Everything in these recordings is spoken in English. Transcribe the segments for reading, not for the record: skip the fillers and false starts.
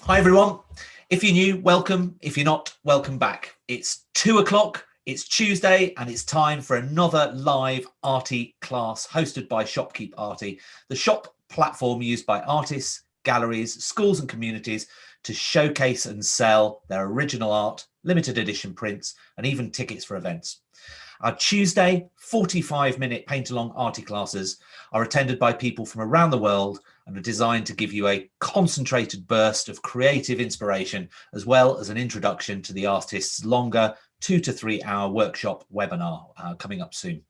Hi everyone. If you're new, welcome. If you're not, welcome back. It's 2 o'clock, it's Tuesday, and it's time for another live Arty class hosted by Shopkeep Arty, the shop platform used by artists, galleries, schools and communities to showcase and sell their original art, limited edition prints, and even tickets for events. Our Tuesday 45-minute paint-along Arty classes are attended by people from around the world and are designed to give you a concentrated burst of creative inspiration, as well as an introduction to the artist's longer 2 to 3 hour workshop webinar coming up soon.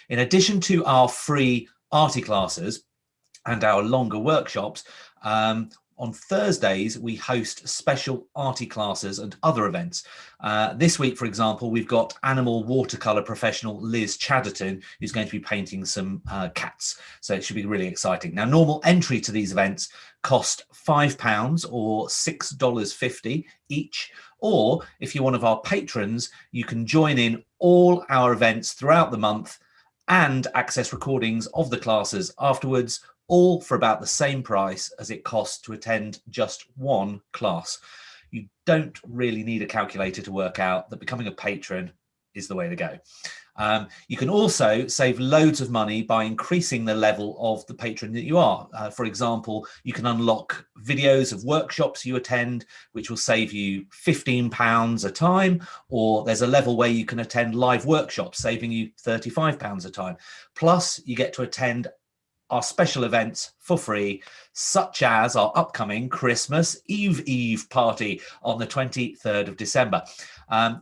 In addition to our free Arty classes and our longer workshops, on Thursdays, we host special Arty classes and other events. This week, for example, we've got animal watercolour professional Liz Chadderton, who's going to be painting some cats. So it should be really exciting. Now, normal entry to these events cost £5 or $6.50 each. Or if you're one of our patrons, you can join in all our events throughout the month and access recordings of the classes afterwards, all for about the same price as it costs to attend just one class. You don't really need a calculator to work out that becoming a patron is the way to go. You can also save loads of money by increasing the level of the patron that you are. For example, you can unlock videos of workshops you attend, which will save you £15 a time, or there's a level where you can attend live workshops, saving you £35 a time. Plus, you get to attend our special events for free, such as our upcoming Christmas Eve party on the 23rd of December.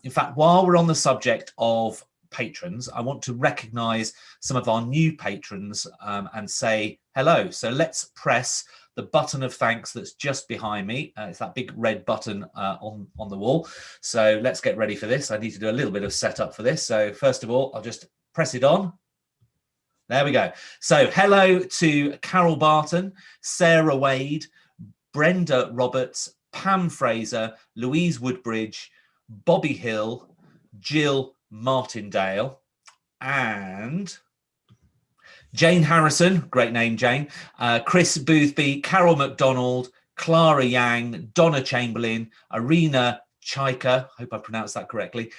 In fact, while we're on the subject of patrons, I want to recognise some of our new patrons and say hello. So let's press the button of thanks that's just behind me. It's that big red button on the wall. So let's get ready for this. I need to do a little bit of setup for this. So first of all, I'll just press it on. There we go. So hello to Carole Barton, Sarah Wade, Brenda Roberts, Pam Fraser, Louise Woodbridge, Bobby Hill, Jill Martindale, and Jane Harrison, great name, Jane, Chris Boothby, Carol McDonald, Clara Yang, Donna Chamberlain, Arena Chaika, hope I pronounced that correctly,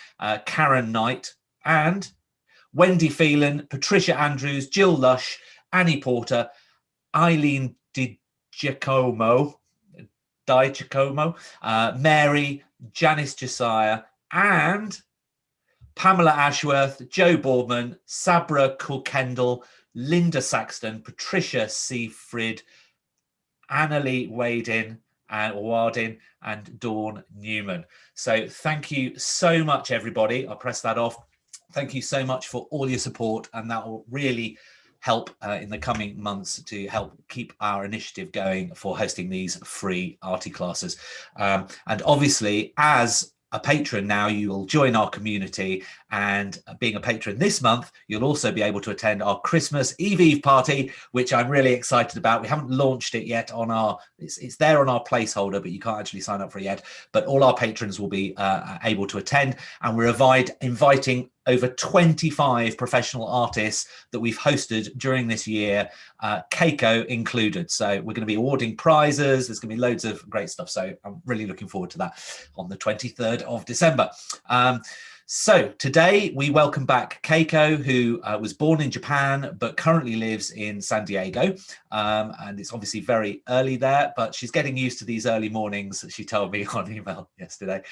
Karen Knight, and Wendy Phelan, Patricia Andrews, Jill Lush, Annie Porter, Eileen Di Giacomo, Mary, Janice Josiah, and Pamela Ashworth, Joe Boardman, Sabra Cook-Kendall, Linda Saxton, Patricia Seafrid, Annalie Wadin, and Dawn Newman. So thank you so much, everybody. I'll press that off. Thank you so much for all your support, and that will really help in the coming months to help keep our initiative going for hosting these free Arty classes. And obviously, as a patron now, you will join our community, and being a patron this month, you'll also be able to attend our Christmas Eve party, which I'm really excited about. We haven't launched it yet on our, it's there on our placeholder, but you can't actually sign up for it yet. But all our patrons will be able to attend, and we're inviting over 25 professional artists that we've hosted during this year, Keiko included. So we're going to be awarding prizes. There's going to be loads of great stuff. So I'm really looking forward to that on the 23rd of December. So today we welcome back Keiko, who was born in Japan, but currently lives in San Diego. And it's obviously very early there, but she's getting used to these early mornings, she told me on email yesterday.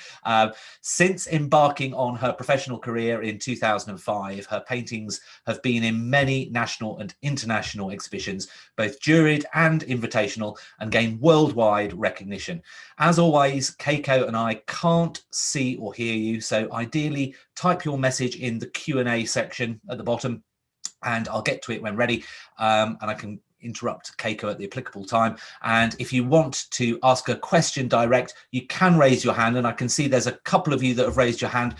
Since embarking on her professional career in 2005, her paintings have been in many national and international exhibitions, both juried and invitational, and gained worldwide recognition. As always, Keiko and I can't see or hear you, so ideally type your message in the Q&A section at the bottom, and I'll get to it when ready, and I can interrupt Keiko at the applicable time. And if you want to ask a question direct, you can raise your hand, and I can see there's a couple of you that have raised your hand.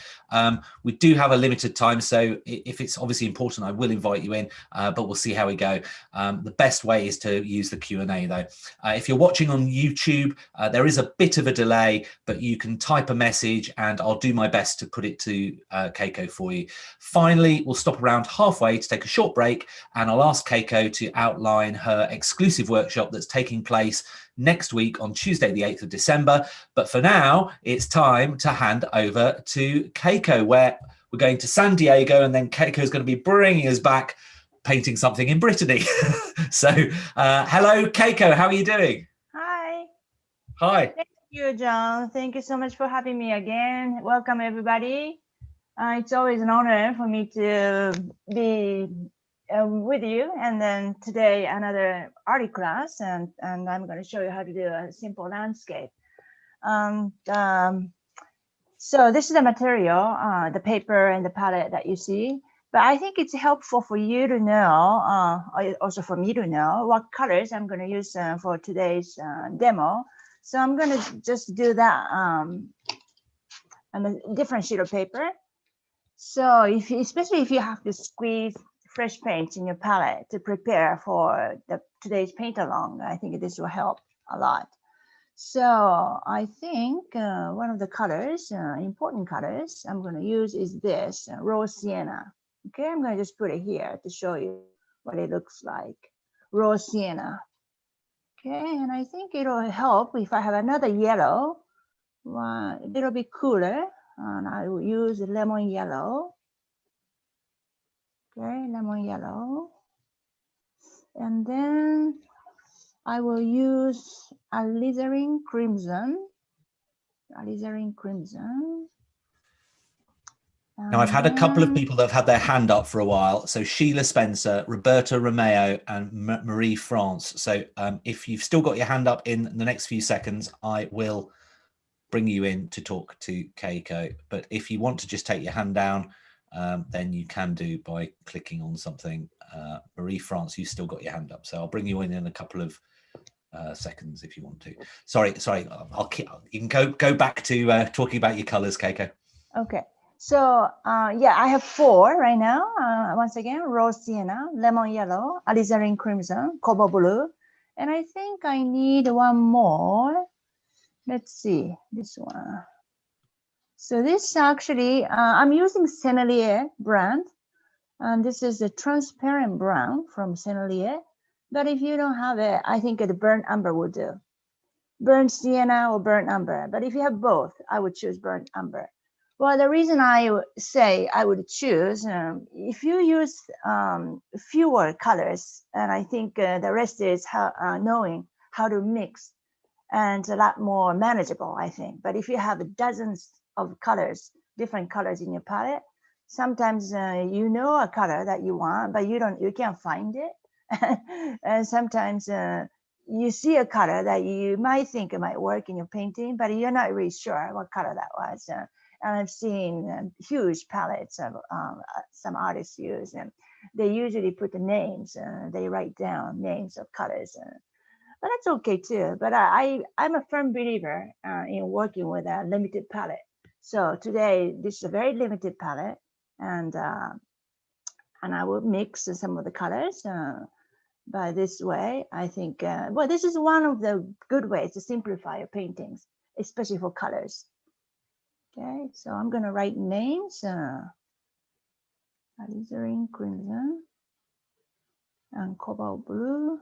We do have a limited time, so if it's obviously important, I will invite you in, but we'll see how we go. The best way is to use the Q&A though. If you're watching on YouTube, there is a bit of a delay, but you can type a message and I'll do my best to put it to Keiko for you. Finally, we'll stop around halfway to take a short break, and I'll ask Keiko to outline in her exclusive workshop that's taking place next week on Tuesday, the 8th of December. But for now, it's time to hand over to Keiko, where we're going to San Diego, and then Keiko is going to be bringing us back painting something in Brittany. So hello, Keiko. How are you doing? Hi. Hi. Thank you, John. Thank you so much for having me again. Welcome, everybody. It's always an honor for me to be with you. And then today, another art class, and I'm going to show you how to do a simple landscape. So this is the material, the paper and the palette that you see. But I think it's helpful for you to know, also for me to know, what colors I'm going to use for today's demo. So I'm going to just do that on a different sheet of paper. So especially if you have to squeeze fresh paint in your palette to prepare for today's paint along, I think this will help a lot. So I think one of the colors, important colors I'm going to use is this, rose sienna. Okay, I'm going to just put it here to show you what it looks like. Rose sienna. Okay, and I think it'll help if I have another yellow, a little bit cooler, and I will use lemon yellow. Okay, lemon yellow. And then I will use alizarin crimson. Alizarin crimson. Now, I've had a couple of people that have had their hand up for a while. So Sheila Spencer, Roberta Romeo, and Marie France. So if you've still got your hand up in the next few seconds, I will bring you in to talk to Keiko. But if you want to just take your hand down, then you can do by clicking on something. Marie France, you've still got your hand up. So I'll bring you in a couple of seconds if you want to. Sorry. You can go back to talking about your colors, Keiko. Okay. So yeah, I have 4 right now. Once again, rose sienna, lemon yellow, alizarin crimson, cobalt blue, and I think I need one more. Let's see this one. So this actually, I'm using Sennelier brand, and this is a transparent brown from Sennelier. But if you don't have it, I think the burnt umber would do. Burnt sienna or burnt umber. But if you have both, I would choose burnt umber. Well, the reason I say I would choose, if you use fewer colors, and I think the rest is knowing how to mix, and a lot more manageable, I think. But if you have dozens of colors, different colors in your palette, sometimes you know a color that you want, but you can't find it. And sometimes you see a color that you might think it might work in your painting, but you're not really sure what color that was. And I've seen huge palettes of some artists use, and they usually put the names, they write down names of colors. But that's okay too. But I'm a firm believer in working with a limited palette. So today, this is a very limited palette, and I will mix some of the colors. By this way, I think, well, this is one of the good ways to simplify your paintings, especially for colors. Okay, so I'm going to write names. Alizarin crimson and cobalt blue.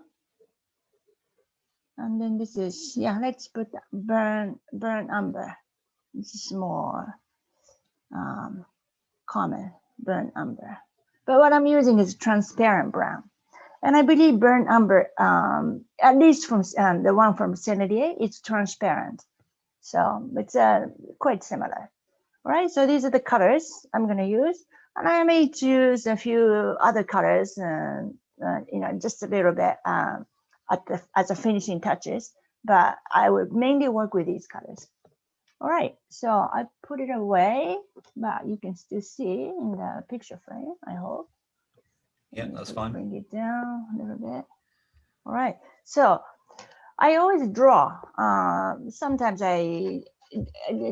And then this is, yeah, let's put burnt umber. This is more common, burnt umber. But what I'm using is transparent brown. And I believe burnt umber, at least from the one from Sennelier, it's transparent. So it's quite similar. All right, so these are the colors I'm going to use. And I may choose a few other colors, just a little bit as a finishing touches, but I would mainly work with these colors. All right, so I put it away, but you can still see in the picture frame, I hope. Yeah, that's fine. Bring it down a little bit. All right, so I always draw. Sometimes I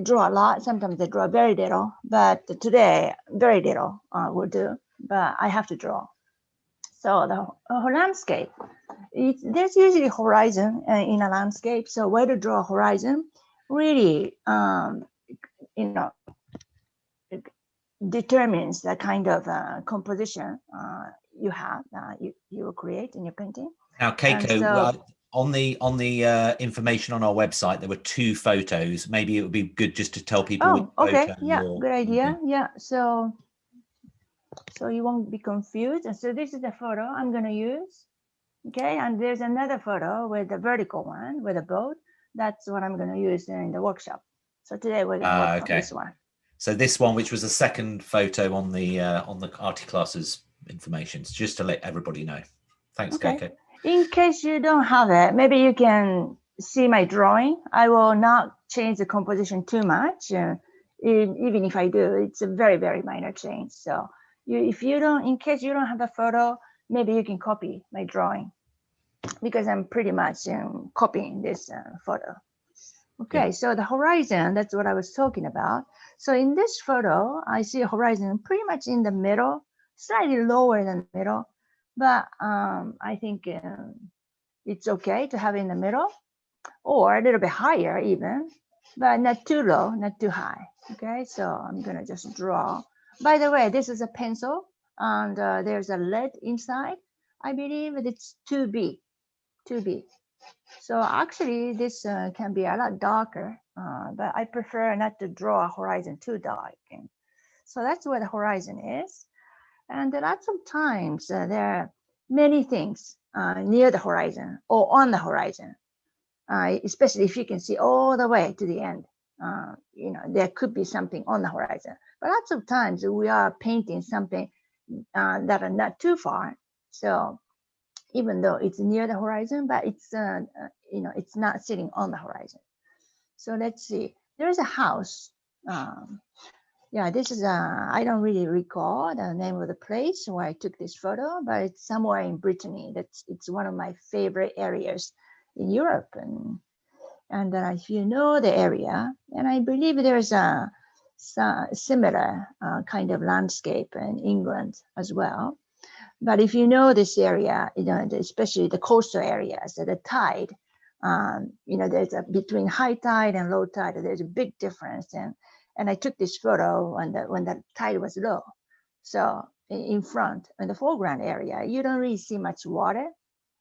draw a lot, sometimes I draw very little, but today, very little will do, but I have to draw. So the landscape, there's usually horizon in a landscape. So where to draw a horizon really, determines the kind of composition you have, you will create in your painting. Now, Keiko, on the information on our website, there were 2 photos. Maybe it would be good just to tell people which photo good idea. Yeah, so you won't be confused. And so this is the photo I'm going to use. Okay, and there's another photo with the vertical one with a boat. That's what I'm going to use in the workshop. So today we're going to work on this one. So this one, which was the second photo on the Artie classes information, just to let everybody know. Thanks, Keiko. In case you don't have it, maybe you can see my drawing. I will not change the composition too much. Even if I do, it's a very, very minor change. So in case you don't have a photo, maybe you can copy my drawing because I'm pretty much copying this photo. Okay, so the horizon, that's what I was talking about. So in this photo, I see a horizon pretty much in the middle, slightly lower than the middle, but I think it's okay to have it in the middle or a little bit higher even, but not too low, not too high. Okay, so I'm gonna just draw. By the way, this is a pencil and there's a lead inside. I believe it's 2B. So actually this can be a lot darker, but I prefer not to draw a horizon too dark. And so that's where the horizon is. And lots of times there are many things near the horizon or on the horizon, especially if you can see all the way to the end. There could be something on the horizon, but lots of times we are painting something that are not too far. So even though it's near the horizon, but it's it's not sitting on the horizon. So let's see. There's a house. This is I don't really recall the name of the place where I took this photo, but it's somewhere in Brittany. It's one of my favorite areas in Europe, and if you know the area, and I believe there's a similar kind of landscape in England as well. But if you know this area, especially the coastal areas, the tide, there's between high tide and low tide, there's a big difference. And I took this photo when the tide was low. So in front, in the foreground area, you don't really see much water.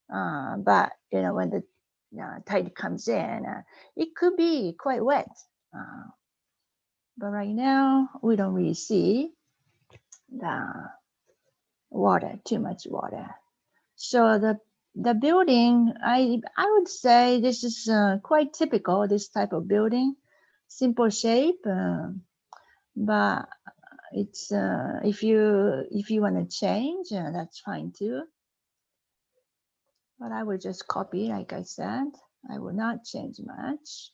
But when the tide comes in, it could be quite wet. But right now, we don't really see the too much water. So the building, I would say this is quite typical, this type of building, simple shape, but it's if you want to change, that's fine too. But I will just copy, like I said. I will not change much.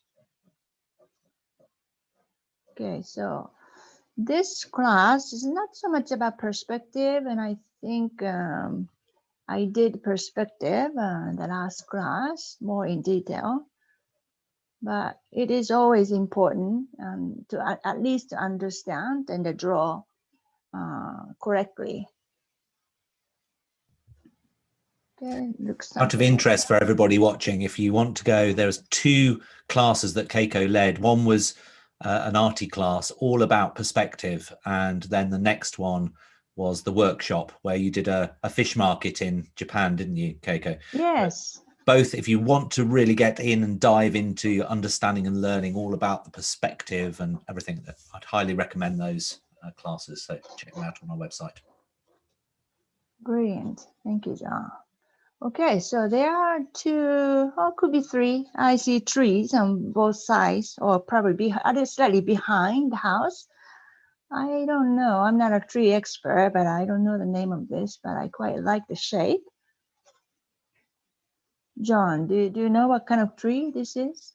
Okay, so this class is not so much about perspective, and I think I did perspective the last class more in detail, but it is always important to at least understand and to draw correctly. Okay, looks out of interest for everybody watching, if you want to go, there's 2 classes that Keiko led. One was an Artie class all about perspective, and then the next one was the workshop where you did a fish market in Japan, didn't you, Keiko? Yes. Both, if you want to really get in and dive into understanding and learning all about the perspective and everything, I'd highly recommend those classes. So check them out on our website. Brilliant. Thank you, John. Okay, so there are 2, or could be 3. I see trees on both sides, or probably slightly behind the house. I don't know. I'm not a tree expert, but I don't know the name of this, but I quite like the shape. John, do you know what kind of tree this is?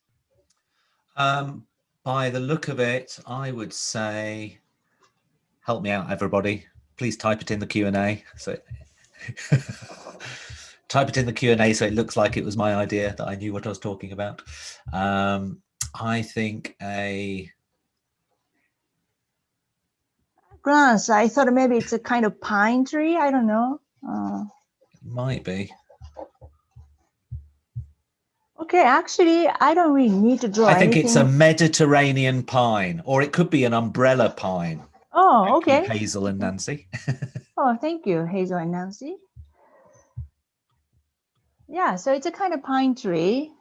By the look of it, I would say, help me out, everybody. Please type it in the Q&A. So type it in the Q&A so it looks like it was my idea, that I knew what I was talking about. I think Grass. I thought maybe it's a kind of pine tree. I don't know. It might be. Okay, actually, I don't really need to draw anything. It's a anything. Mediterranean pine, or it could be an umbrella pine. Oh, okay. Hazel and Nancy. Oh, thank you, Hazel and Nancy. Yeah, so it's a kind of pine tree,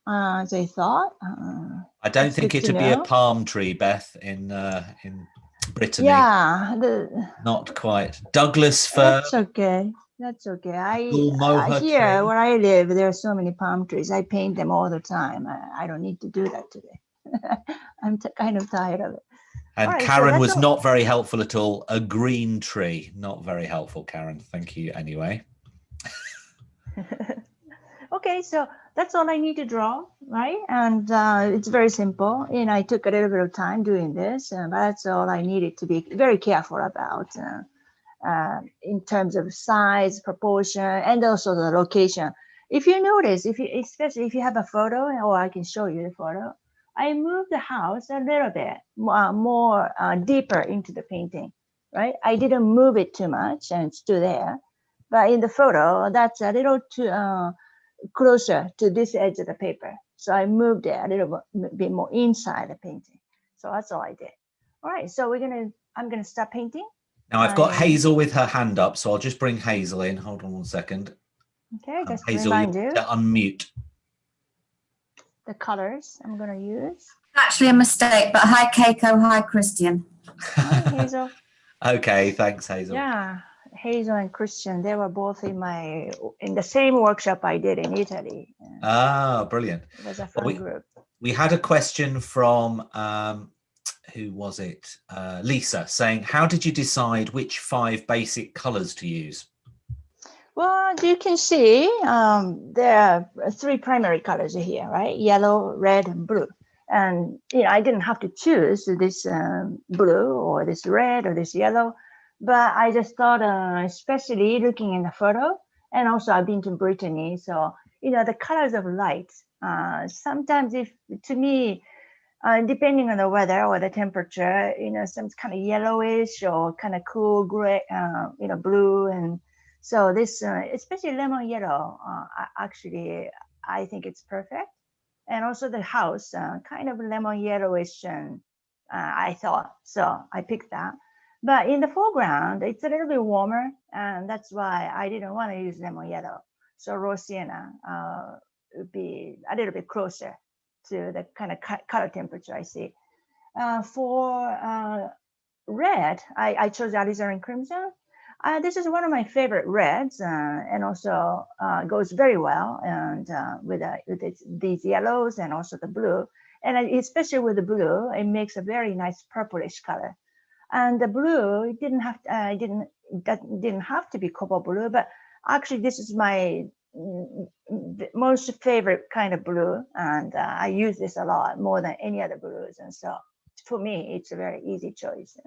as I thought. I don't That's think good to it'd be a know. palm tree, Beth, in Brittany. Yeah, Not quite. Douglas fir, that's okay. That's okay. bull I moher here tree. where I live, there are so many palm trees. I paint them all the time. I don't need to do that today. I'm kind of tired of it. All And right, so Karen that's was all. not very helpful at all. A green tree. Not very helpful, Karen. Thank you anyway. Okay, so that's all I need to draw, right? And it's very simple. And I took a little bit of time doing this, but that's all I needed to be very careful about in terms of size, proportion, and also the location. If you notice, if you especially if you have a photo, or I can show you the photo, I moved the house a little bit more deeper into the painting, right? I didn't move it too much, and it's still there. But in the photo, that's a little too closer to this edge of the paper. So I moved it a little bit more inside the painting. So that's all I did. All right, so I'm gonna start painting. Now I've got Hazel with her hand up, so I'll just bring Hazel in. Hold on 1 second. Okay, just to Hazel, you remind you need to unmute. the colors I'm gonna use. Actually a mistake, but hi Keiko, hi Christian. Hi, Hazel. Okay, thanks, Hazel. Yeah, Hazel and Christian, they were both in the same workshop I did in Italy. Ah, brilliant. It was a fun group. We had a question from who was it? Lisa, saying, how did you decide which 5 basic colors to use? Well, you can see there are 3 primary colors here, right? Yellow, red, and blue. And I didn't have to choose this blue or this red or this yellow, but I just thought, especially looking in the photo, and also I've been to Brittany, so the colors of light. Sometimes, to me, depending on the weather or the temperature, some kind of yellowish or kind of cool gray, blue, and so this, especially lemon yellow, actually, I think it's perfect. And also the house, kind of lemon yellowish, and I thought, so I picked that. But in the foreground, it's a little bit warmer, and that's why I didn't want to use lemon yellow. So raw sienna would be a little bit closer to the kind of color temperature I see. For red, I chose alizarin crimson. This is one of my favorite reds, and also goes very well and with these yellows and also the blue. And especially with the blue, it makes a very nice purplish color. And the blue, it didn't have to be cobalt blue, but actually this is my most favorite kind of blue, and I use this a lot more than any other blues. And so for me, it's a very easy choice.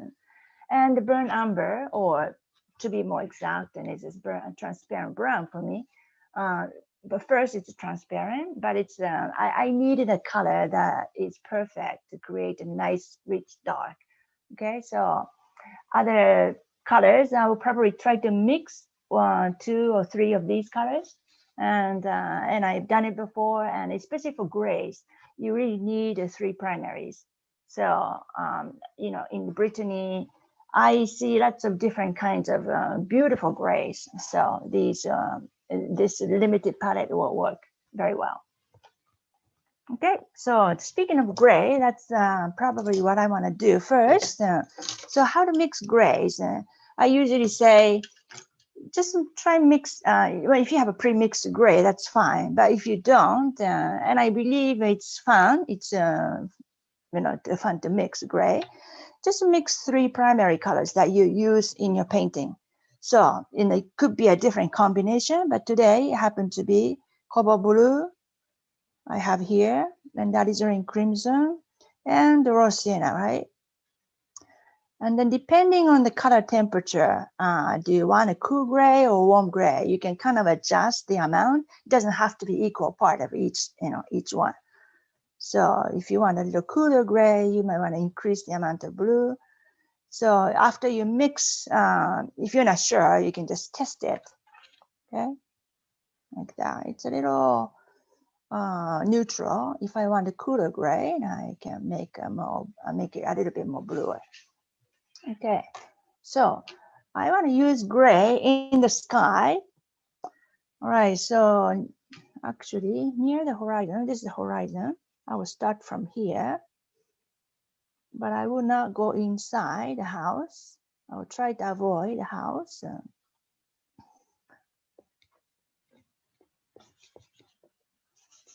And the burnt umber, or to be more exact, and it's transparent brown for me. But first it's transparent, but it's I needed a color that is perfect to create a nice rich dark. Okay, so other colors, I will probably try to mix 1, 2, or 3 of these colors, and I've done it before, and especially for grays, you really need 3 primaries. So in Brittany, I see lots of different kinds of beautiful grays. So this limited palette will work very well. Okay, so speaking of gray, that's probably what I want to do first. So how to mix grays? I usually say, just try and mix. Well, if you have a pre-mixed gray, that's fine. But if you don't, and I believe it's fun, it's fun to mix gray. Just mix 3 primary colors that you use in your painting. So it could be a different combination, but today it happened to be cobalt blue. I have here, and that is in crimson, and the raw sienna, right? And then depending on the color temperature, do you want a cool gray or warm gray? You can kind of adjust the amount. It doesn't have to be equal part of each one. So if you want a little cooler gray, you might want to increase the amount of blue. So after you mix, if you're not sure, you can just test it, okay? Like that. It's a little neutral. If I want a cooler gray, I can make it a little bit more bluer. Okay, so I want to use gray in the sky. All right, so actually near the horizon, this is the horizon. I will start from here, but I will not go inside the house. I will try to avoid the house.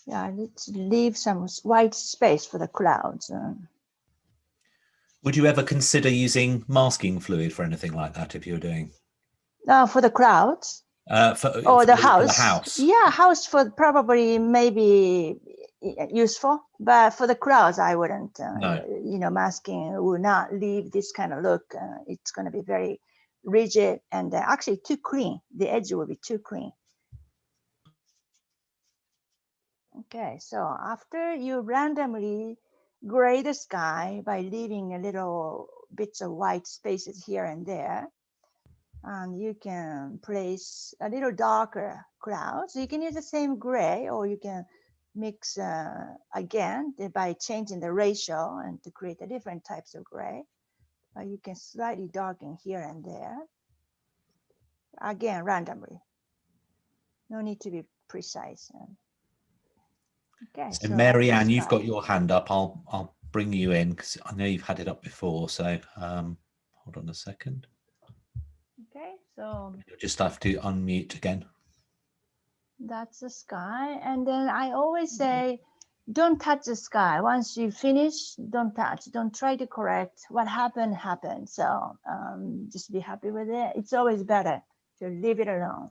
Yeah, let's leave some white space for the clouds. Would you ever consider using masking fluid for anything like that if you were doing? For the clouds? For the the house. house. Yeah, house for probably maybe useful, but for the clouds, I wouldn't. No. Masking will not leave this kind of look. It's going to be very rigid and actually too clean. The edge will be too clean. Okay, so after you randomly gray the sky by leaving a little bits of white spaces here and there, and you can place a little darker clouds. You can use the same gray, or you can mix again by changing the ratio and to create a different types of gray. You can slightly darken here and there. Again, randomly. No need to be precise. Okay. So Marianne, you've got your hand up. I'll bring you in because I know you've had it up before. So hold on a second. Okay, so you'll just have to unmute again. That's the sky. And then I always say, don't touch the sky. Once you finish, don't touch. Don't try to correct. What happened, happened. So just be happy with it. It's always better to leave it alone.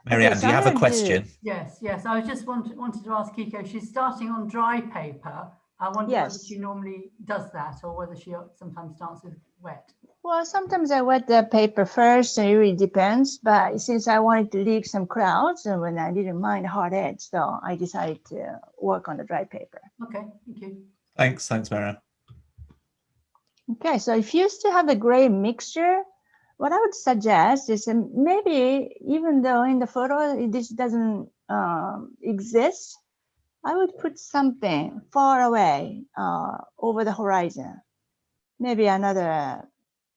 Marianne, do you have a question? Yes. I was just wanted to ask Keiko, she's starting on dry paper. I wonder whether she normally does that or whether she sometimes starts with wet. Well, sometimes I wet the paper first, and it really depends. But since I wanted to leave some clouds, and when I didn't mind hard edge, so I decided to work on the dry paper. Okay, thank you. Thanks, Marianne. Okay, so if you still have a gray mixture, what I would suggest is maybe, even though in the photo this doesn't exist, I would put something far away over the horizon. Maybe another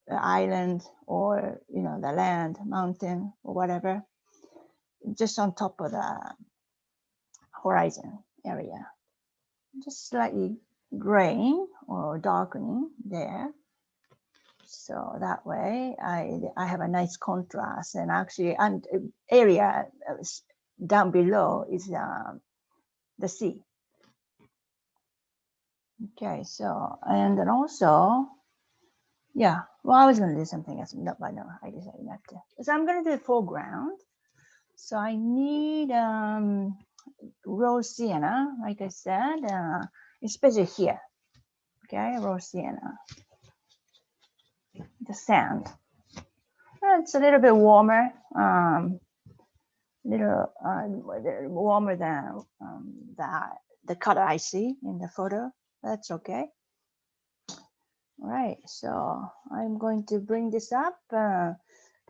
island, or the land, mountain, or whatever, just on top of the horizon area, just slightly graying or darkening there. So that way I have a nice contrast. And actually, and area down below is the sea. Okay, so, and then also, yeah, well, I was going to do something else, but no, I decided not to. So I'm going to do the foreground. So I need rose sienna, like I said, especially here. Okay, rose sienna. The sand. It's a little bit warmer, little warmer than the color I see in the photo. That's okay. All right, so I'm going to bring this up.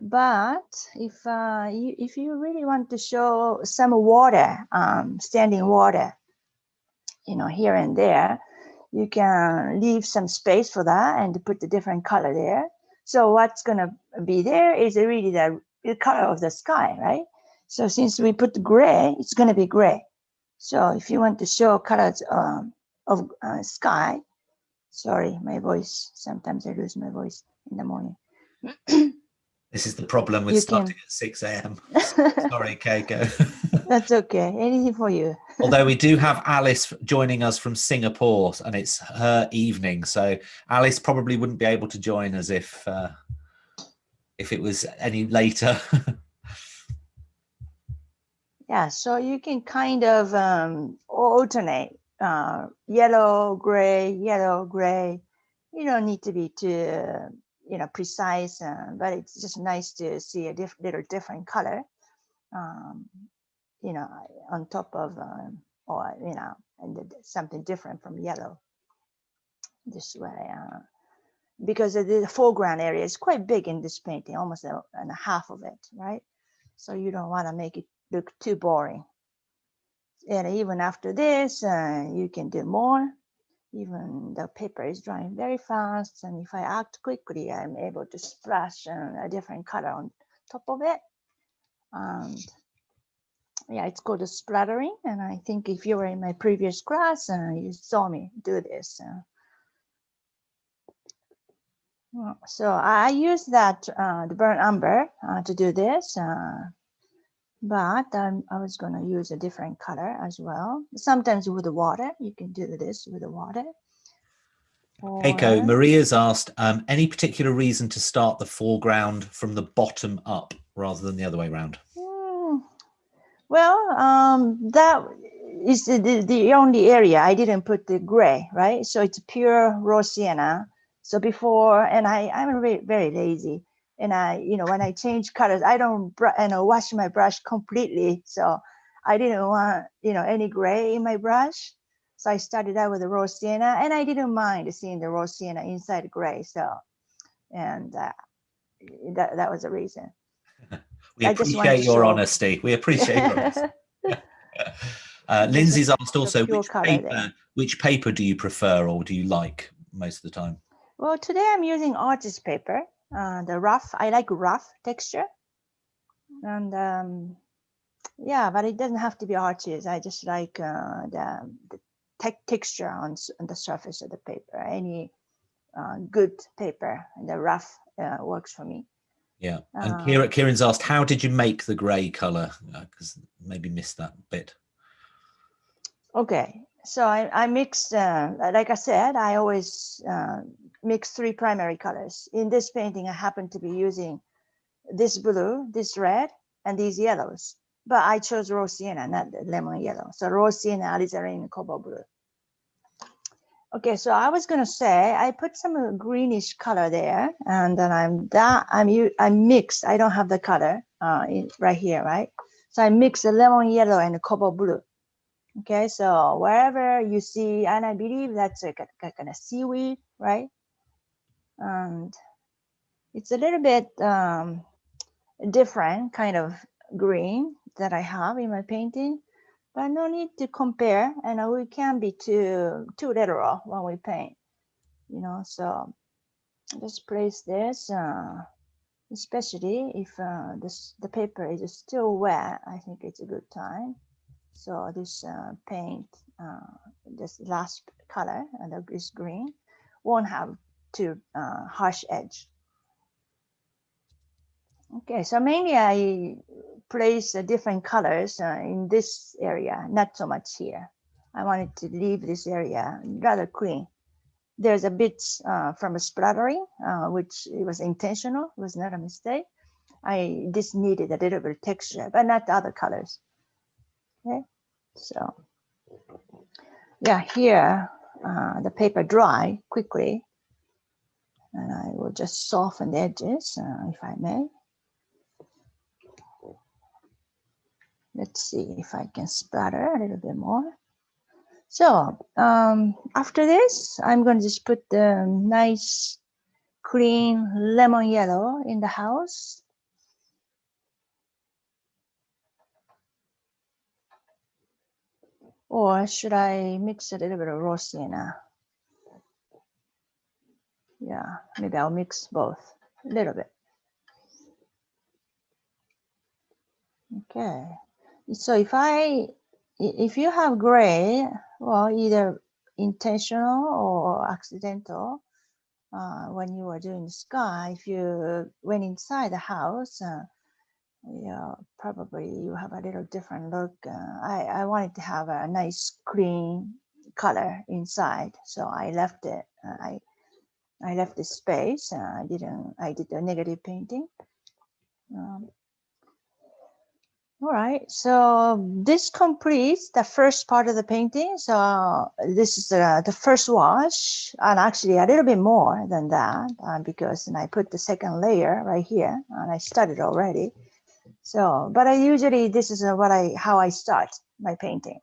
But if you really want to show some water, standing water, here and there, you can leave some space for that and put the different color there. So what's going to be there is really the color of the sky, right? So since we put gray, it's going to be gray. So if you want to show colors of sky, sorry, my voice, sometimes I lose my voice in the morning. This is the problem with starting at 6 a.m. Sorry, Keiko. That's okay. Anything for you. Although we do have Alice joining us from Singapore, and it's her evening, so Alice probably wouldn't be able to join us if it was any later. Yeah, so you can kind of alternate yellow, gray. You don't need to be too precise, but it's just nice to see a little different color, on top of or and something different from yellow. This way, because the foreground area is quite big in this painting, almost a half of it, right? So you don't want to make it look too boring. And even after this, you can do more. Even the paper is drying very fast, and if I act quickly, I'm able to splash a different color on top of it. And Yeah, it's called splattering. And I think if you were in my previous class, you saw me do this. So I use that, the burnt umber to do this. But I was going to use a different color as well. Sometimes with the water, you can do this with the water. Keiko, Maria's asked, any particular reason to start the foreground from the bottom up rather than the other way around? Well, that is the only area I didn't put the gray, right? So it's pure raw sienna. So before, and I'm very, very lazy. And when I change colors, I don't wash my brush completely. So I didn't want, any gray in my brush. So I started out with the raw sienna, and I didn't mind seeing the raw sienna inside gray. So, and that was the reason. We appreciate your honesty. We appreciate your honesty. Lindsay's asked also, which paper do you prefer or do you like most of the time? Well, today I'm using artist paper, the rough. I like rough texture. And yeah, but it doesn't have to be artist. I just like the texture on the surface of the paper. Any good paper, the rough works for me. Yeah, and Kieran's asked, how did you make the grey colour? Because maybe missed that bit. Okay, so I mixed, like I said, I always mix 3 primary colors. In this painting, I happen to be using this blue, this red, and these yellows. But I chose raw sienna, not the lemon yellow. So raw sienna, alizarin, cobalt blue. Okay, so I was gonna say I put some greenish color there, and then I mixed. I don't have the color right here, right? So I mix the lemon yellow and the cobalt blue. Okay, so wherever you see, and I believe that's a kind of seaweed, right? And it's a little bit different kind of green that I have in my painting. But no need to compare, and we can be too literal when we paint, So just place this, especially if the paper is still wet. I think it's a good time. So this paint, this last color, and this green, won't have too harsh edge. Okay, so mainly I place different colors in this area, not so much here. I wanted to leave this area rather clean. There's a bit from a splattering, which it was intentional, it was not a mistake. I just needed a little bit of texture, but not the other colors. Okay, so yeah, here the paper dry quickly, and I will just soften the edges if I may. Let's see if I can splatter a little bit more. So after this, I'm going to just put the nice, clean lemon yellow in the house. Or should I mix a little bit of raw sienna? Yeah, maybe I'll mix both a little bit. Okay, so if you have gray, well, either intentional or accidental, when you are doing the sky, if you went inside the house, yeah, probably you have a little different look. I wanted to have a nice clean color inside, so I left it. I left the space. I did a negative painting. All right, so this completes the first part of the painting. So this is the first wash, and actually a little bit more than that because I put the second layer right here, and I started already. So, but this is how I start my painting.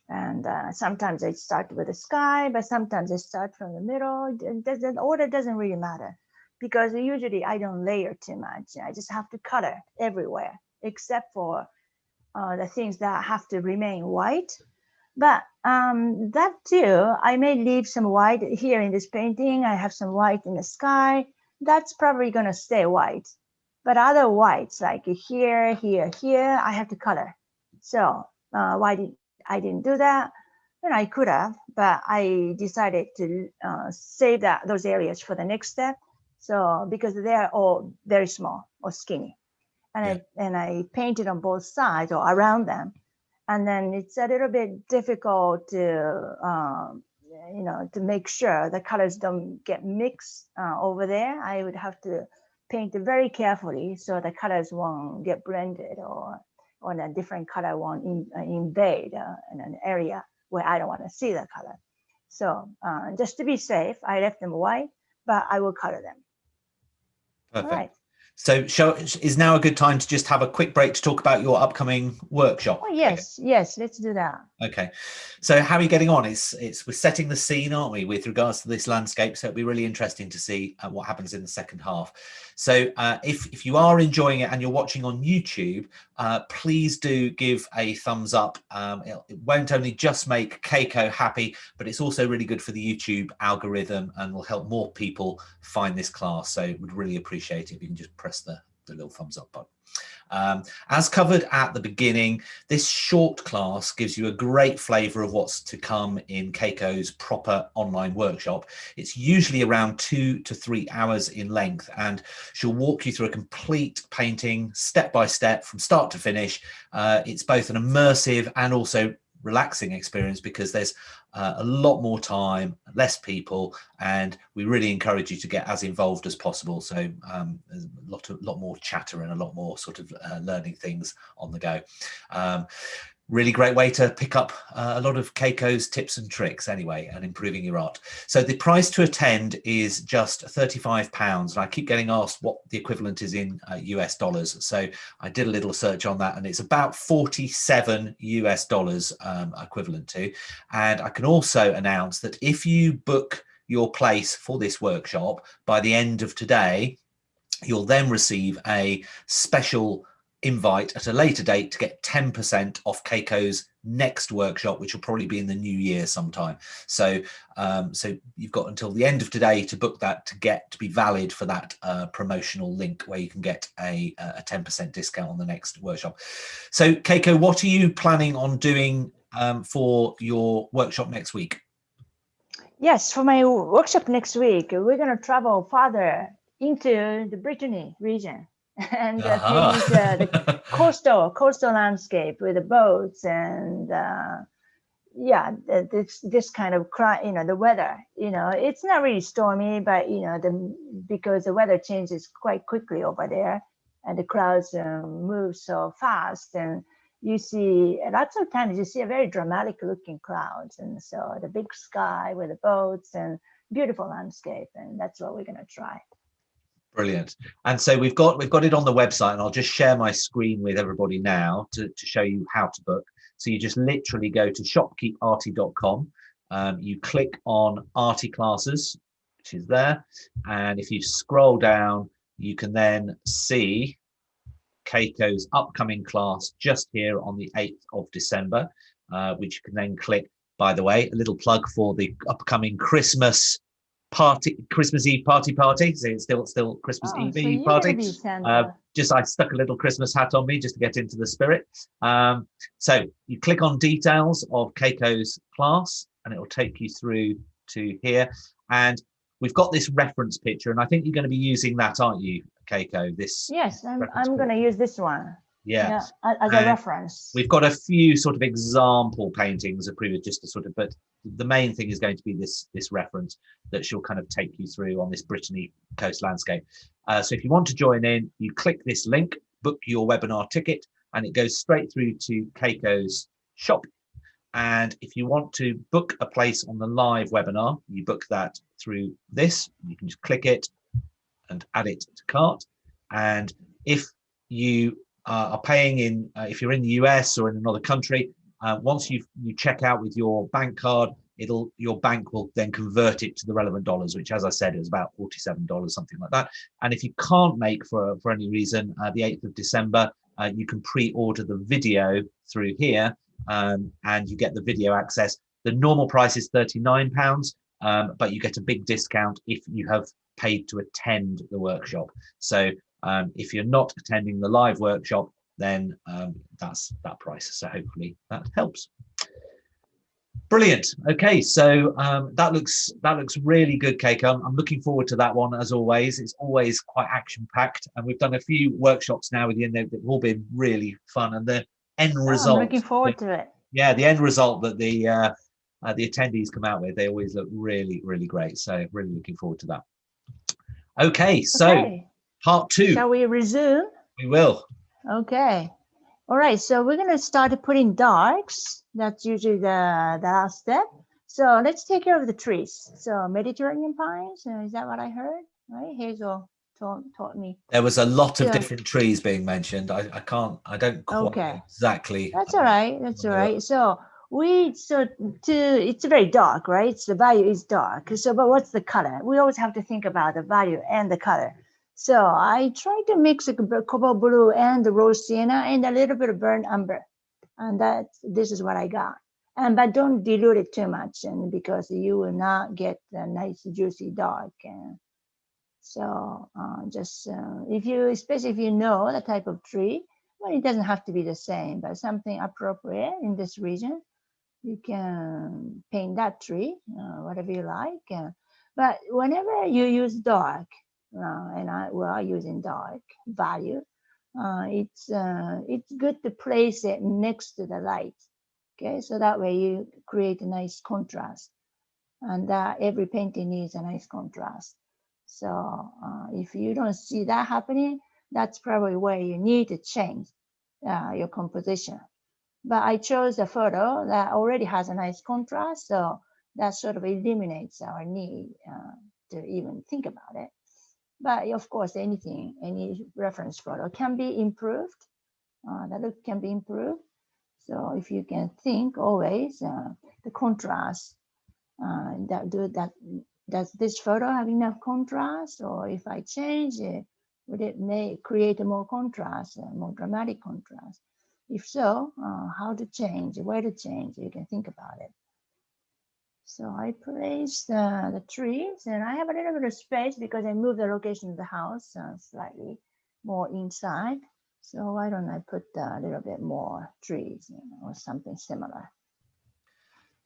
And sometimes I start with the sky, but sometimes I start from the middle. The order doesn't really matter because usually I don't layer too much. I just have to color everywhere except for the things that have to remain white. But that too, I may leave some white here in this painting. I have some white in the sky. That's probably going to stay white. But other whites, like here, here, here, I have to color. So why did I didn't do that? And I could have, but I decided to save those areas for the next step. So because they're all very small or skinny, and I painted on both sides or around them, and then it's a little bit difficult to to make sure the colors don't get mixed over there. I would have to paint it very carefully so the colors won't get blended or a different color won't invade in an area where I don't want to see the color. So just to be safe, I left them white, but I will color them. Perfect. All right. So is now a good time to just have a quick break to talk about your upcoming workshop? Oh, yes, yes, let's do that. Okay. So how are you getting on? We're setting the scene, aren't we, with regards to this landscape? So it'll be really interesting to see what happens in the second half. So if you are enjoying it and you're watching on YouTube, please do give a thumbs up. It won't only just make Keiko happy, but it's also really good for the YouTube algorithm and will help more people find this class. So we'd really appreciate it if you can just press the little thumbs up button. As covered at the beginning, this short class gives you a great flavour of what's to come in Keiko's proper online workshop. It's usually around 2 to 3 hours in length, and she'll walk you through a complete painting step by step from start to finish. It's both an immersive and also relaxing experience because there's a lot more time, less people, and we really encourage you to get as involved as possible. So there's a lot more chatter and a lot more sort of learning things on the go. Really great way to pick up a lot of Keiko's tips and tricks anyway, and improving your art. So the price to attend is just £35. And I keep getting asked what the equivalent is in US dollars. So I did a little search on that, and it's about $47 US equivalent to. And I can also announce that if you book your place for this workshop by the end of today, you'll then receive a special invite at a later date to get 10% off Keiko's next workshop, which will probably be in the new year sometime. So so you've got until the end of today to book that to be valid for that promotional link where you can get a 10% discount on the next workshop. So Keiko, what are you planning on doing for your workshop next week? Yes, for my workshop next week, we're going to travel farther into the Brittany region and paint the coastal landscape with the boats and this kind of the weather. It's not really stormy, but because the weather changes quite quickly over there, and the clouds move so fast, and you see lots of times you see a very dramatic looking clouds, and so the big sky with the boats and beautiful landscape, and that's what we're going to try. Brilliant. And so we've got it on the website, and I'll just share my screen with everybody now to show you how to book. So you just literally go to shopkeeparty.com. You click on Arty Classes, which is there. And if you scroll down, you can then see Keiko's upcoming class just here on the 8th of December, which you can then click. By the way, a little plug for the upcoming Christmas Eve party. So it's still Christmas Eve party. Just I stuck a little Christmas hat on me just to get into the spirit. So you click on details of Keiko's class, and it will take you through to here. And we've got this reference picture, and I think you're going to be using that, aren't you, Keiko? Yes, I'm going to use this one. Yeah, as a reference. We've got a few sort of example paintings of previous, just to sort of, but the main thing is going to be this reference that she'll kind of take you through on this Brittany coast landscape. So if you want to join in, you click this link, book your webinar ticket, and it goes straight through to Keiko's shop. And if you want to book a place on the live webinar, you book that through this. You can just click it and add it to cart. And if you are paying in, if you're in the US or in another country, once you check out with your bank card, your bank will then convert it to the relevant dollars, which, as I said, is about $47, something like that. And if you can't make for any reason the 8th of December, you can pre-order the video through here, and you get the video access. The normal price is £39, but you get a big discount if you have paid to attend the workshop. So if you're not attending the live workshop, then that's that price. So hopefully that helps. Brilliant. Okay, so that looks really good, Keiko. I'm looking forward to that one as always. It's always quite action-packed, and we've done a few workshops now with you, and they've all been really fun. And the end result, I'm looking forward to it. Yeah, the end result that the attendees come out with, they always look really, really great. So really looking forward to that. Okay, so part 2. Shall we resume? We will. Okay. All right, so we're going to start putting darks. That's usually the last step. So let's take care of the trees. So Mediterranean pines, is that what I heard? Right, Hazel taught me. There was a lot of different trees being mentioned. I don't quite know exactly. That's all right. That's all right. So it's very dark, right? So the value is dark. So, but what's the color? We always have to think about the value and the color. So I tried to mix a cobalt blue and the rose sienna and a little bit of burnt umber, and this is what I got. But don't dilute it too much, and because you will not get a nice juicy dark. So especially if you know the type of tree, well, it doesn't have to be the same, but something appropriate in this region, you can paint that tree, whatever you like. But whenever you use dark, and we are using dark value, it's good to place it next to the light. Okay, so that way you create a nice contrast, and every painting needs a nice contrast. So if you don't see that happening, that's probably where you need to change your composition. But I chose a photo that already has a nice contrast, so that sort of eliminates our need to even think about it. But of course, any reference photo can be improved. The look can be improved. So if you can think always the contrast, does this photo have enough contrast? Or if I change it, would it create a more contrast, a more dramatic contrast? If so, how to change, where to change, you can think about it. So I placed the trees, and I have a little bit of space because I moved the location of the house slightly more inside. So why don't I put a little bit more trees, or something similar.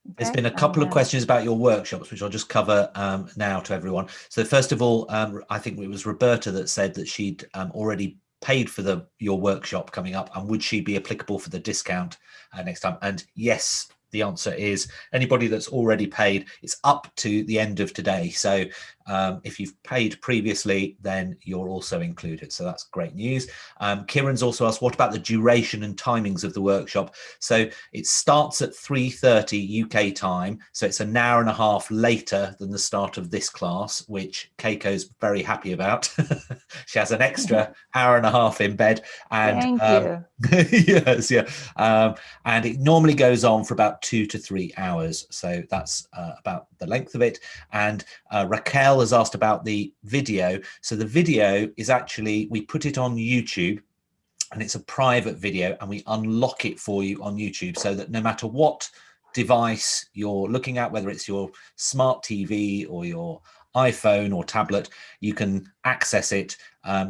Okay. There's been a couple of questions about your workshops, which I'll just cover now to everyone. So first of all, I think it was Roberta that said that she'd already paid for your workshop coming up, and would she be applicable for the discount next time? And yes, the answer is anybody that's already paid. It's up to the end of today. So if you've paid previously, then you're also included. So that's great news. Kieran's also asked, what about the duration and timings of the workshop? So it starts at 3:30 UK time. So it's an hour and a half later than the start of this class, which Keiko's very happy about. She has an extra hour and a half in bed. And thank you. Yes, yeah. And it normally goes on for about 2 to 3 hours. So that's about the length of it. And Raquel has asked about the video. So the video is actually, we put it on YouTube, and it's a private video, and we unlock it for you on YouTube, so that no matter what device you're looking at, whether it's your smart TV or your iPhone or tablet, you can access it.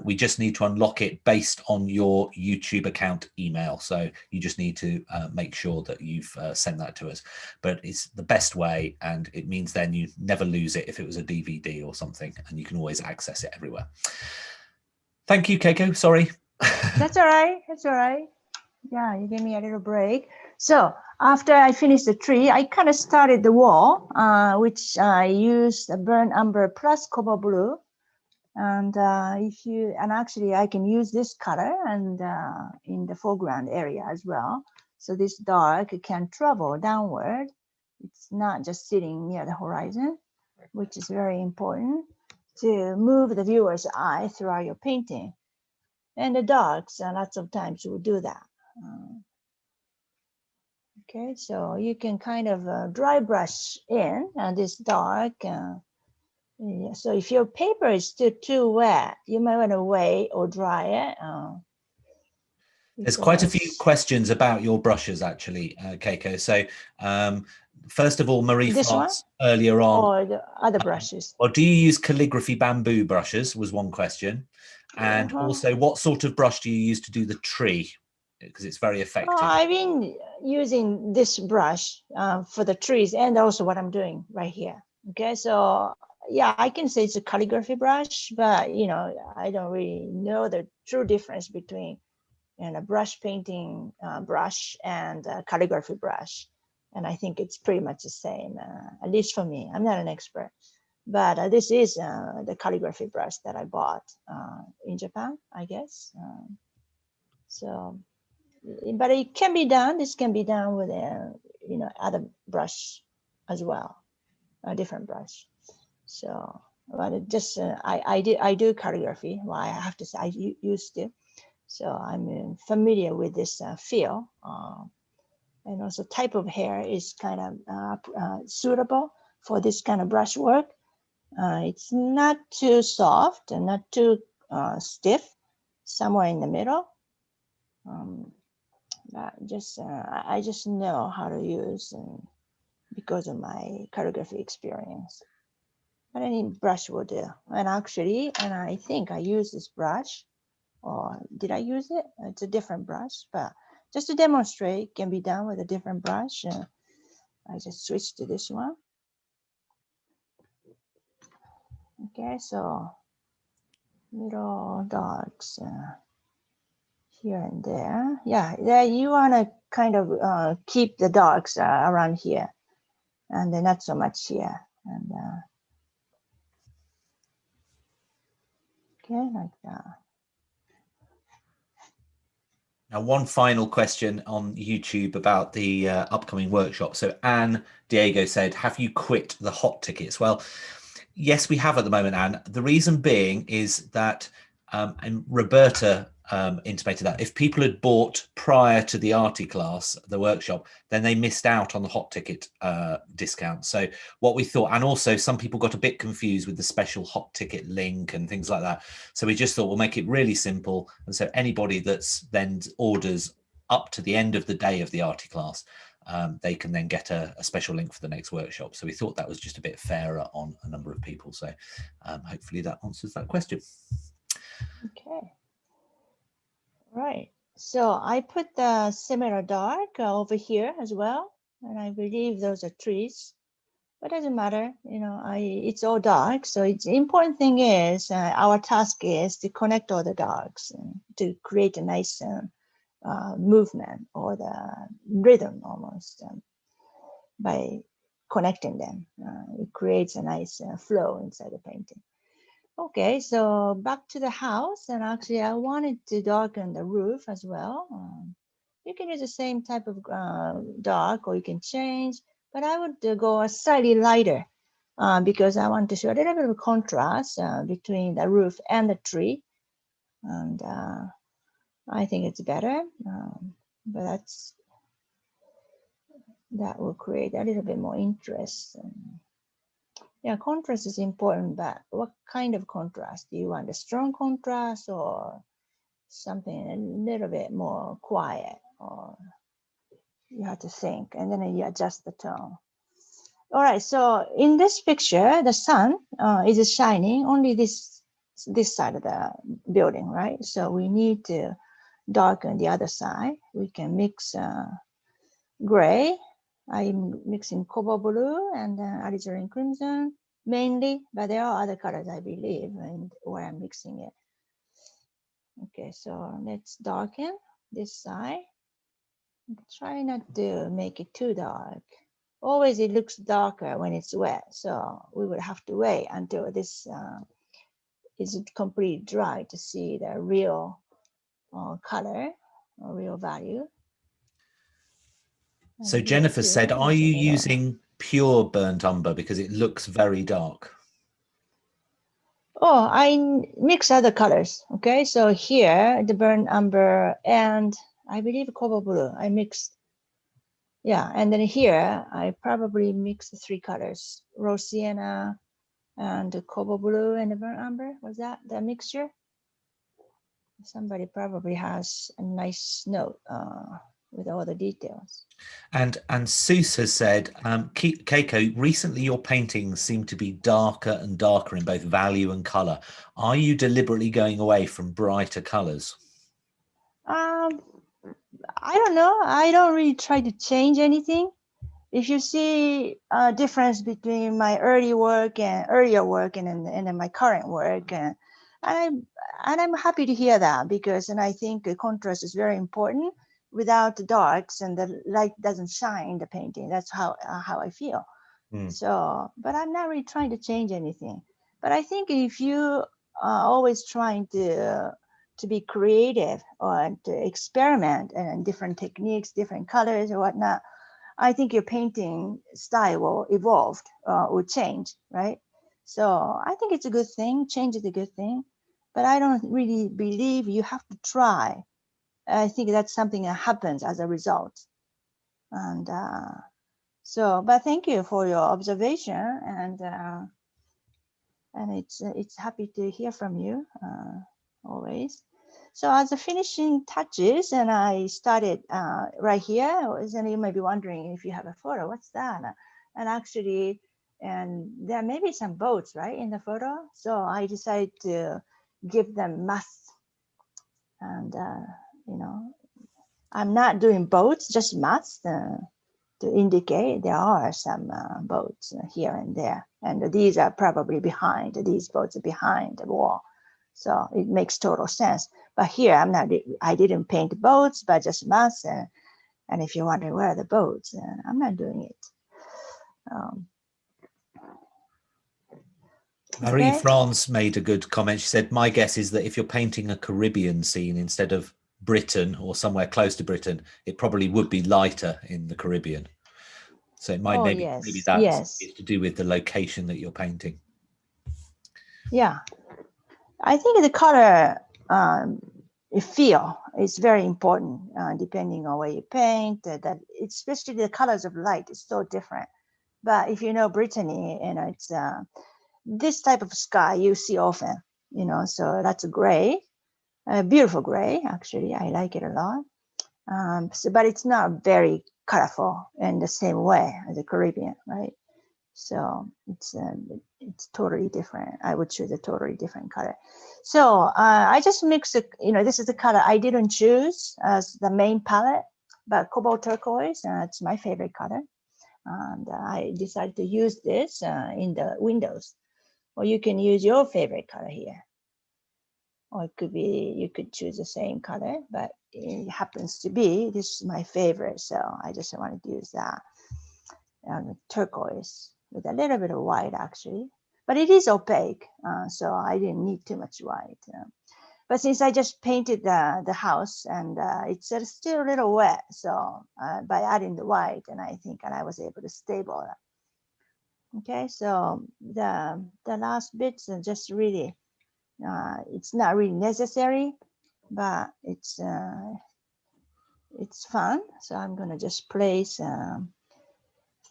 We just need to unlock it based on your YouTube account email. So you just need to make sure that you've sent that to us. But it's the best way, and it means then you never lose it if it was a DVD or something, and you can always access it everywhere. Thank you, Keiko. Sorry. That's all right. That's all right. Yeah, you gave me a little break. So after I finished the tree, I kind of started the wall, which I used a burnt umber plus cobalt blue. And actually I can use this color and in the foreground area as well. So this dark can travel downward. It's not just sitting near the horizon, which is very important to move the viewer's eye throughout your painting. And the darks, lots of times will do that. Okay, so you can kind of dry brush in this dark. Yeah, so if your paper is still too wet, you might want to wait or dry it. There's quite a few questions about your brushes, actually, Keiko. So first of all, Marie asked earlier on, or the other brushes. Or do you use calligraphy bamboo brushes, was one question. And also, what sort of brush do you use to do the tree? because it's very effective. I've been using this brush for the trees and also what I'm doing right here. Okay, so yeah, I can say it's a calligraphy brush, but you know, I don't really know the true difference between a brush painting brush and a calligraphy brush. And I think it's pretty much the same, at least for me. I'm not an expert, but this is the calligraphy brush that I bought in Japan, I guess. So, but it can be done. This can be done with you know, other brush as well, a different brush. So, but it just I do calligraphy. Well, I have to say I used to. So I'm familiar with this feel, and also type of hair is kind of suitable for this kind of brush work. It's not too soft and not too stiff, somewhere in the middle. I just know how to use because of my calligraphy experience. But any brush will do. And actually, and I think I use this brush, or did I use it? It's a different brush, but just to demonstrate, it can be done with a different brush. I just switched to this one. Okay, so little dogs here and there. Yeah, you want to kind of keep the dogs around here, and then not so much here. And okay, like that. Now, one final question on YouTube about the upcoming workshop. So Anne Diego said, have you quit the hot tickets? Well, yes, we have at the moment, Anne. The reason being is that, and Roberta intimated that if people had bought prior to the Artie class, the workshop, then they missed out on the hot ticket discount. So what we thought, and also some people got a bit confused with the special hot ticket link and things like that. So we just thought we'll make it really simple. And so anybody that's then orders up to the end of the day of the Artie class, they can then get a special link for the next workshop. So we thought that was just a bit fairer on a number of people. So hopefully that answers that question. Okay. Right. So I put the similar dark over here as well. And I believe those are trees. But it doesn't matter, you know, it's all dark. So it's the important thing is our task is to connect all the darks and to create a nice movement or the rhythm almost by connecting them. It creates a nice flow inside the painting. Okay, so back to the house, and actually I wanted to darken the roof as well. You can use the same type of dark, or you can change, but I would go a slightly lighter because I want to show a little bit of contrast between the roof and the tree. And I think it's better, but that will create a little bit more interest. Yeah, contrast is important, but what kind of contrast? Do you want a strong contrast or something a little bit more quiet? Or you have to think, and then you adjust the tone. All right, so in this picture, the sun is shining only this side of the building, right? So we need to darken the other side. We can mix gray. I'm mixing cobalt blue and alizarin crimson mainly, but there are other colors, I believe, and where I'm mixing it. Okay, so let's darken this side. Try not to make it too dark. Always it looks darker when it's wet, so we would have to wait until this is completely dry to see the real color or real value. So Jennifer said, are you using pure burnt umber because it looks very dark? Oh, I mix other colors. Okay, so here the burnt umber and I believe cobalt blue I mixed. Yeah, and then here I probably mixed the three colors: rose sienna and the cobalt blue and the burnt umber. Was that the mixture? Somebody probably has a nice note with all the details. And Seuss has said, Keiko, recently your paintings seem to be darker and darker in both value and color. Are you deliberately going away from brighter colors? I don't know. I don't really try to change anything. If you see a difference between my earlier work and then my current work, and I'm happy to hear that, because and I think the contrast is very important. Without the darks and the light doesn't shine in the painting. That's how I feel. So, but I'm not really trying to change anything. But I think if you are always trying to be creative or to experiment and different techniques, different colors or whatnot, I think your painting style will evolve, will change, right? So I think it's a good thing. Change is a good thing, but I don't really believe you have to try. I think that's something that happens as a result. And so, but thank you for your observation, and it's happy to hear from you always. So as the finishing touches, and I started right here, and you may be wondering if you have a photo, what's that? And actually, and there may be some boats, right, in the photo. So I decided to give them masts, and you know, I'm not doing boats, just masts to indicate there are some boats here and there. And these are probably behind, these boats are behind the wall. So it makes total sense. But here I didn't paint boats, but just masts. And if you're wondering where are the boats, I'm not doing it. Marie-France made a good comment. She said, my guess is that if you're painting a Caribbean scene instead of Britain or somewhere close to Britain, it probably would be lighter in the Caribbean. So it might maybe that's to do with the location that you're painting. Yeah, I think the color feel is very important depending on where you paint. That especially the colors of light is so different. But if you know Brittany, you know, it's this type of sky you see often, you know, so that's a gray, beautiful gray, actually. I like it a lot. So, but it's not very colorful in the same way as the Caribbean, right? So it's totally different. I would choose a totally different color. So I just mix it, you know, this is the color I didn't choose as the main palette, but cobalt turquoise, it's my favorite color. And I decided to use this in the windows. Or you can use your favorite color here. Or it could be, you could choose the same color, but it happens to be, this is my favorite. So I just wanted to use that turquoise with a little bit of white actually, but it is opaque. So I didn't need too much white. But since I just painted the house and it's still a little wet, so by adding the white, and I think I was able to stable that. Okay, so the last bits are just really, it's not really necessary, but it's fun. So I'm gonna just place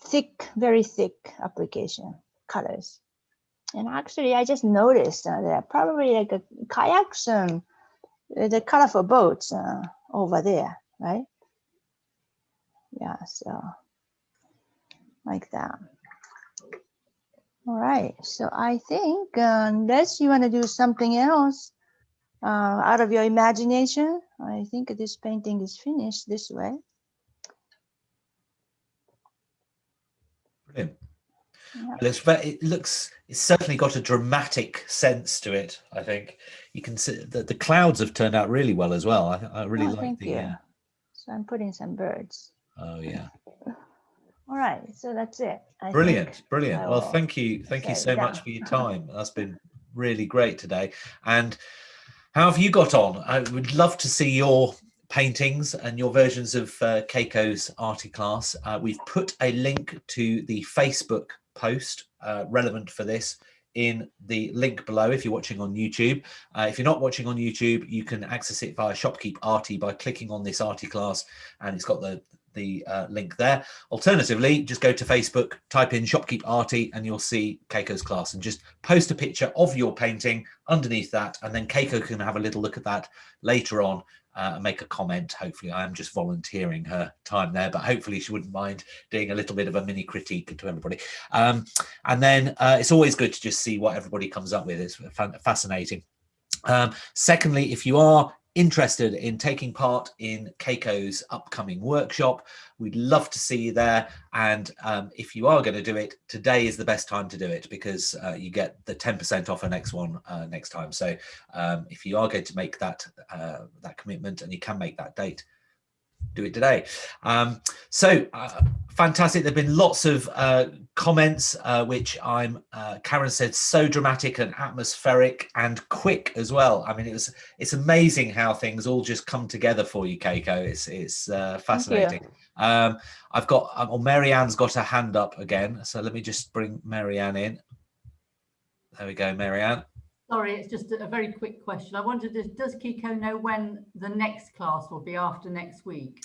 thick, very thick application colors. And actually, I just noticed there are probably like a kayaks and the colorful boats over there, right? Yeah, so like that. All right, so I think unless you want to do something else out of your imagination, I think this painting is finished this way. Brilliant. Yeah. It's certainly got a dramatic sense to it. I think you can see that the clouds have turned out really well as well. I really like the. Thank you. So I'm putting some birds. Oh yeah. All right, so that's it. Brilliant. Well, thank you so much for your time. That's been really great today. And how have you got on? I would love to see your paintings and your versions of Keiko's arty class. We've put a link to the Facebook post relevant for this in the link below if you're watching on YouTube. If you're not watching on YouTube, you can access it via Shopkeep Arty by clicking on this arty class, and it's got the link there. Alternatively, just go to Facebook, type in Shopkeep Arty, and you'll see Keiko's class, and just post a picture of your painting underneath that, and then Keiko can have a little look at that later on and make a comment. Hopefully, I am just volunteering her time there, but hopefully she wouldn't mind doing a little bit of a mini critique to everybody. And then it's always good to just see what everybody comes up with. It's fascinating. Secondly, if you are interested in taking part in Keiko's upcoming workshop, we'd love to see you there. And if you are going to do it, today is the best time to do it, because you get the 10% off the next one next time. So if you are going to make that that commitment, and you can make that date, do it today. Fantastic. There've been lots of comments, which Karen said, so dramatic and atmospheric and quick as well. I mean, it's amazing how things all just come together for you, Keiko. It's fascinating. I've got Marianne's got her hand up again, so let me just bring Marianne in. There we go, Marianne. Sorry, it's just a very quick question. I wondered, does Keiko know when the next class will be after next week?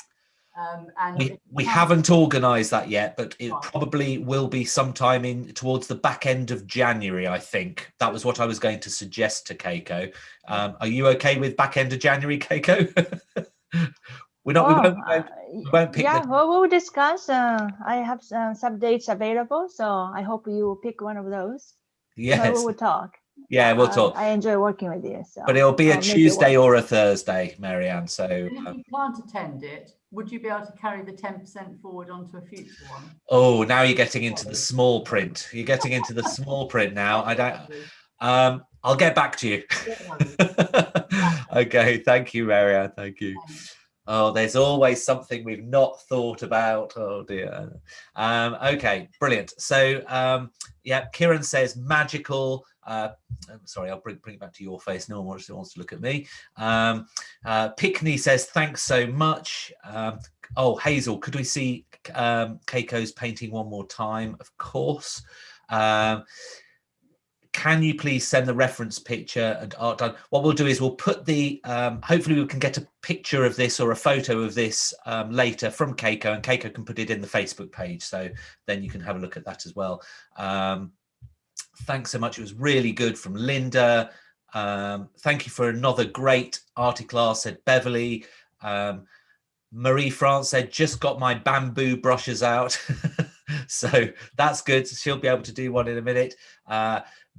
And we haven't organised that yet, but it probably will be sometime towards the back end of January, I think. That was what I was going to suggest to Keiko. Are you okay with back end of January, Keiko? We won't pick. Yeah, well, we'll discuss. I have some dates available, so I hope you pick one of those. Yes, we will talk. Yeah, we'll talk. I enjoy working with you. So but it'll be a Tuesday or a Thursday, Marianne. So if you can't attend it, would you be able to carry the 10% forward onto a future one? Oh, now you're getting into the small print. You're getting into the small print now. I don't. I'll get back to you. Okay, thank you, Marianne. Thank you. Oh, there's always something we've not thought about. Oh dear. Okay, brilliant. So yeah, Kieran says magical. Sorry, I'll bring it back to your face. No one wants to look at me. Pickney says thanks so much. Oh, Hazel, could we see Keiko's painting one more time? Of course. Can you please send the reference picture and art done? What we'll do is we'll put the, hopefully we can get a picture of this or a photo of this later from Keiko, and Keiko can put it in the Facebook page. So then you can have a look at that as well. Thanks so much. It was really good from Linda. Thank you for another great arty class, said Beverly. Marie France said, just got my bamboo brushes out. So that's good. She'll be able to do one in a minute.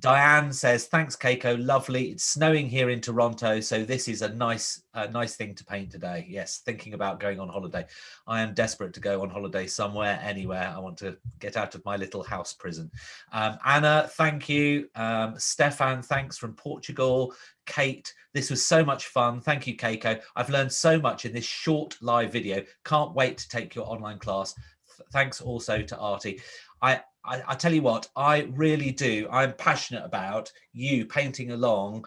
Diane says, thanks, Keiko. Lovely. It's snowing here in Toronto, so this is a nice thing to paint today. Yes, thinking about going on holiday. I am desperate to go on holiday somewhere, anywhere. I want to get out of my little house prison. Anna, thank you. Stefan, thanks from Portugal. Kate, this was so much fun. Thank you, Keiko. I've learned so much in this short live video. Can't wait to take your online class. Thanks also to Artie. I tell you what, I really do. I'm passionate about you painting along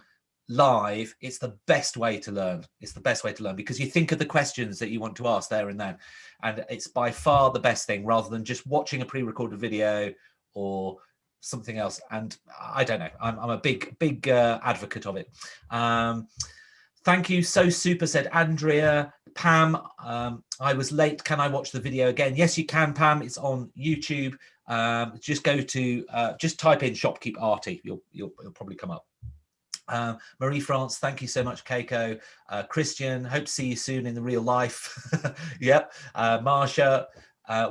live. It's the best way to learn. It's the best way to learn because you think of the questions that you want to ask there and then. And it's by far the best thing rather than just watching a pre-recorded video or something else. And I don't know, I'm a big advocate of it. Thank you. So super, said Andrea. Pam, I was late. Can I watch the video again? Yes, you can, Pam. It's on YouTube. Just go to, just type in Shopkeep Arty. You'll probably come up. Marie France, thank you so much, Keiko. Christian, hope to see you soon in the real life. Yep. Marsha,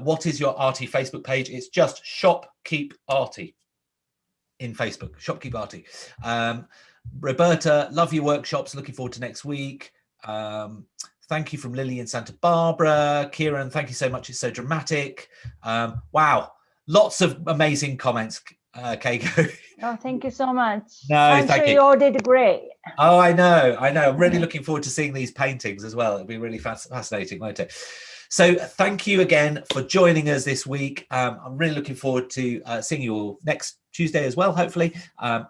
what is your Arty Facebook page? It's just Shopkeep Arty in Facebook. Shopkeep Arty. Roberta, love your workshops. Looking forward to next week. Thank you from Lily in Santa Barbara. Kieran, thank you so much. It's so dramatic. Wow. Lots of amazing comments, Keiko. Oh, thank you so much. No, I'm thank sure you. you all did great. Oh, I know. I'm really looking forward to seeing these paintings as well. It'll be really fascinating, won't it? So thank you again for joining us this week. I'm really looking forward to seeing you all next Tuesday as well, hopefully.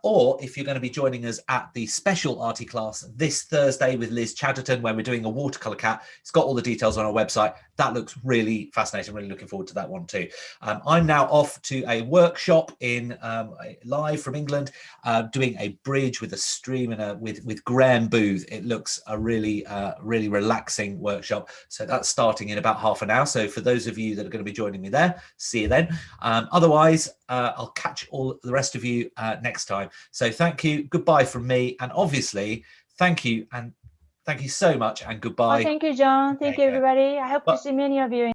Or if you're going to be joining us at the special Arty class this Thursday with Liz Chatterton, where we're doing a watercolour cat. It's got all the details on our website. That looks really fascinating. Really looking forward to that one too. I'm now off to a workshop in live from England, doing a bridge with a stream and with Graham Booth. It looks a really relaxing workshop. So that's starting in about half an hour. So for those of you that are going to be joining me there, see you then. Otherwise, I'll catch all the rest of you next time. So thank you. Goodbye from me. And obviously, thank you. And thank you so much. And goodbye. Oh, thank you, John. Thank you, everybody. I hope to see many of you